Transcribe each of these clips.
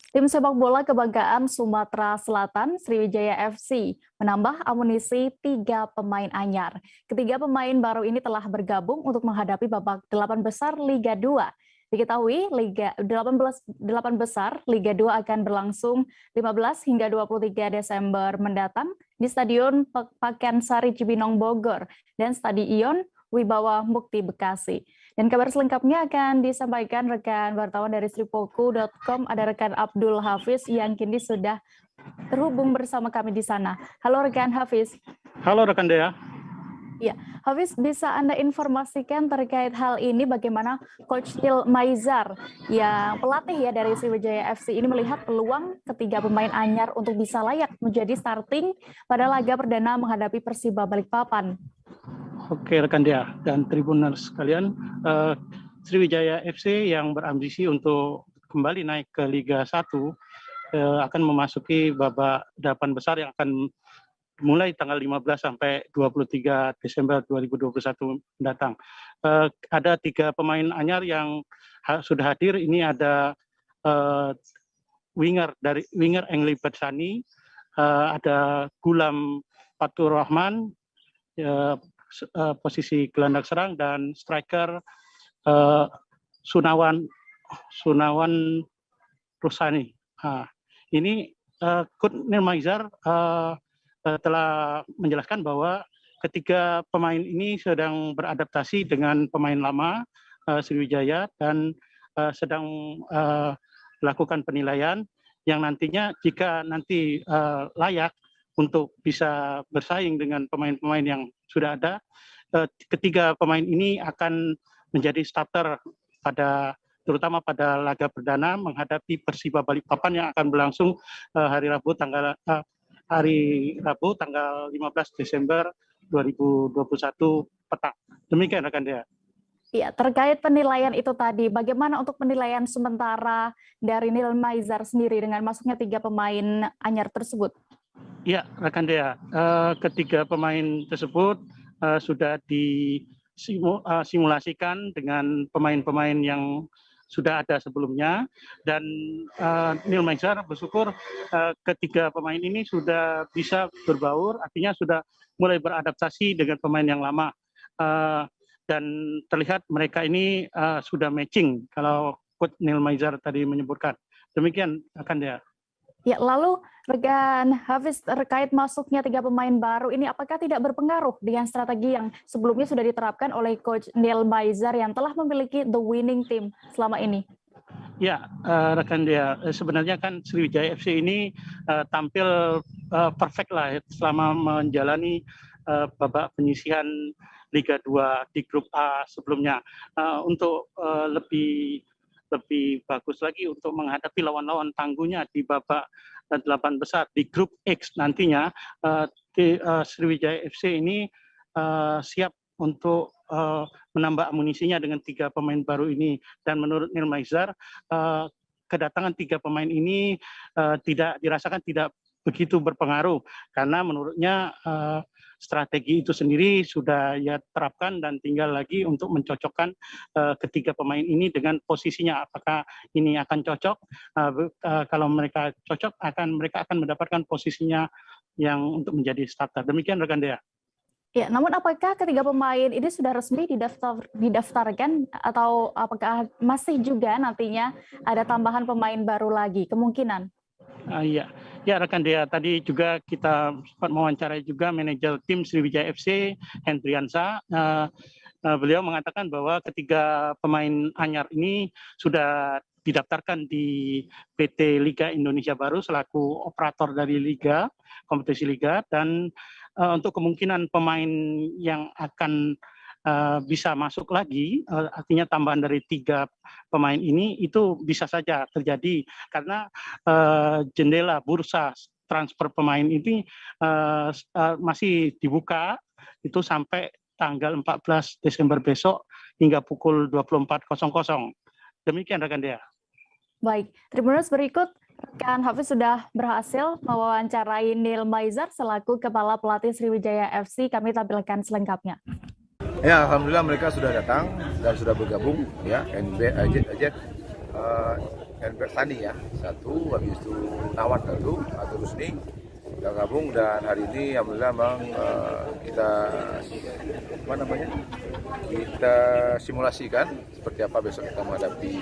Tim sepak bola kebanggaan Sumatera Selatan, Sriwijaya FC, menambah amunisi 3 pemain anyar. Ketiga pemain baru ini telah bergabung untuk menghadapi babak 8 besar Liga 2. Diketahui Liga 8 besar Liga 2 akan berlangsung 15 hingga 23 Desember mendatang di Stadion Pakansari Cibinong Bogor dan Stadion Wibawa Mukti Bekasi. Dan kabar selengkapnya akan disampaikan rekan wartawan dari sripoku.com, ada rekan Abdul Hafiz yang kini sudah terhubung bersama kami di sana. Halo rekan Hafiz. Halo rekan Dea. Ya, Hafiz, bisa Anda informasikan terkait hal ini bagaimana Coach Neil Maizar yang pelatih ya dari Sriwijaya FC ini melihat peluang ketiga pemain anyar untuk bisa layak menjadi starting pada laga perdana menghadapi Persiba Balikpapan. Oke rekan Dea dan tribuners sekalian, Sriwijaya FC yang berambisi untuk kembali naik ke Liga 1 akan memasuki babak 8 besar yang akan mulai tanggal 15 sampai 23 Desember 2021 mendatang. Ada 3 pemain anyar yang sudah hadir. Ini ada winger Engli Bersani, ada Gulam Fatur Rahman, posisi gelandang serang, dan striker Sunawan Rusani. Ini Coach Neil Maizar telah menjelaskan bahwa ketiga pemain ini sedang beradaptasi dengan pemain lama Sriwijaya dan sedang melakukan penilaian yang nantinya jika nanti layak untuk bisa bersaing dengan pemain-pemain yang sudah ada, ketiga pemain ini akan menjadi starter terutama pada laga perdana menghadapi Persiba Balikpapan yang akan berlangsung hari Rabu tanggal 15 Desember 2021 petang. Demikian rekan Dea. Ya, terkait penilaian itu tadi, bagaimana untuk penilaian sementara dari Neil Maizar sendiri dengan masuknya 3 pemain anyar tersebut? Ya, rekan Dea, ketiga pemain tersebut sudah disimulasikan dengan pemain-pemain yang sudah ada sebelumnya, dan Neil Maizar bersyukur ketiga pemain ini sudah bisa berbaur, artinya sudah mulai beradaptasi dengan pemain yang lama, dan terlihat mereka ini sudah matching kalau Coach Neil Maizar tadi menyebutkan. Demikian rekan Dea. Ya, lalu rekan Hafiz, terkait masuknya 3 pemain baru ini apakah tidak berpengaruh dengan strategi yang sebelumnya sudah diterapkan oleh Coach Neil Maizar yang telah memiliki the winning team selama ini? Ya, rekan Dea, sebenarnya kan Sriwijaya FC ini tampil perfect lah selama menjalani babak penyisihan Liga 2 di grup A sebelumnya. Untuk lebih bagus lagi untuk menghadapi lawan-lawan tangguhnya di babak 8 besar di grup X nantinya, Sriwijaya FC ini siap untuk menambah amunisinya dengan 3 pemain baru ini. Dan menurut Neil Maizar, kedatangan 3 pemain ini tidak dirasakan tidak begitu berpengaruh, karena menurutnya strategi itu sendiri sudah ia terapkan dan tinggal lagi untuk mencocokkan ketiga pemain ini dengan posisinya. Apakah ini akan cocok? Kalau mereka cocok, mereka akan mendapatkan posisinya yang untuk menjadi starter. Demikian rekan Dea. Ya, namun apakah ketiga pemain ini sudah resmi didaftarkan atau apakah masih juga nantinya ada tambahan pemain baru lagi kemungkinan? Ya rekan Dea, tadi juga kita sempat mewawancarai juga manajer tim Sriwijaya FC, Hendriansa. Beliau mengatakan bahwa ketiga pemain anyar ini sudah didaftarkan di PT Liga Indonesia Baru selaku operator dari liga, kompetisi liga, dan untuk kemungkinan pemain yang akan bisa masuk lagi, artinya tambahan dari 3 pemain ini itu bisa saja terjadi karena jendela bursa transfer pemain ini masih dibuka itu sampai tanggal 14 Desember besok hingga pukul 24.00. Demikian rekan Dea. Baik, tribuners berikut rekan Hafiz sudah berhasil mewawancarai Neil Maizar selaku Kepala Pelatih Sriwijaya FC. Kami tampilkan selengkapnya. Ya, alhamdulillah mereka sudah datang dan sudah bergabung ya, NB AJ. dan Bertani ya, satu, habis itu Nawan lalu atau Rusni kita gabung, dan hari ini alhamdulillah memang kita kita simulasikan seperti apa besok kita menghadapi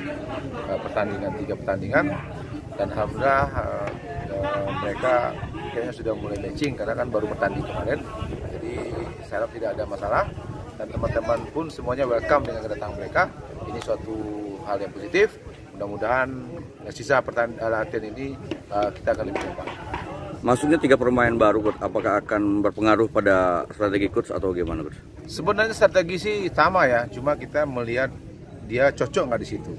pertandingan 3 pertandingan, dan alhamdulillah mereka kayaknya sudah mulai matching karena kan baru bertanding kemarin, jadi saya harap tidak ada masalah, dan teman-teman pun semuanya welcome dengan kedatangan mereka. Ini suatu hal yang positif. Mudah-mudahan sisa latihan ini kita akan lebih cepat. Masuknya 3 pemain baru, Coach, apakah akan berpengaruh pada strategi coach atau gimana, Coach? Sebenarnya strategi sih sama ya, cuma kita melihat dia cocok nggak di situ.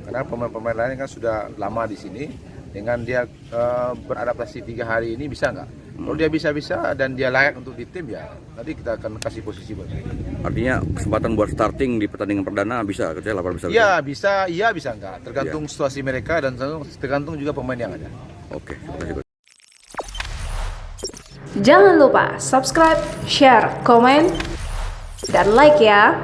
Karena pemain-pemain lain kan sudah lama di sini, dengan dia beradaptasi 3 hari ini bisa nggak? Kalau dia bisa dan dia layak untuk di tim ya, nanti kita akan kasih posisi buat dia. Artinya kesempatan buat starting di pertandingan perdana bisa, Coach, ya? 8 besar? Iya bisa nggak, tergantung situasi mereka dan tergantung juga pemain yang ada. Oke, terima kasih, Coach. Jangan lupa subscribe, share, komen, dan like ya.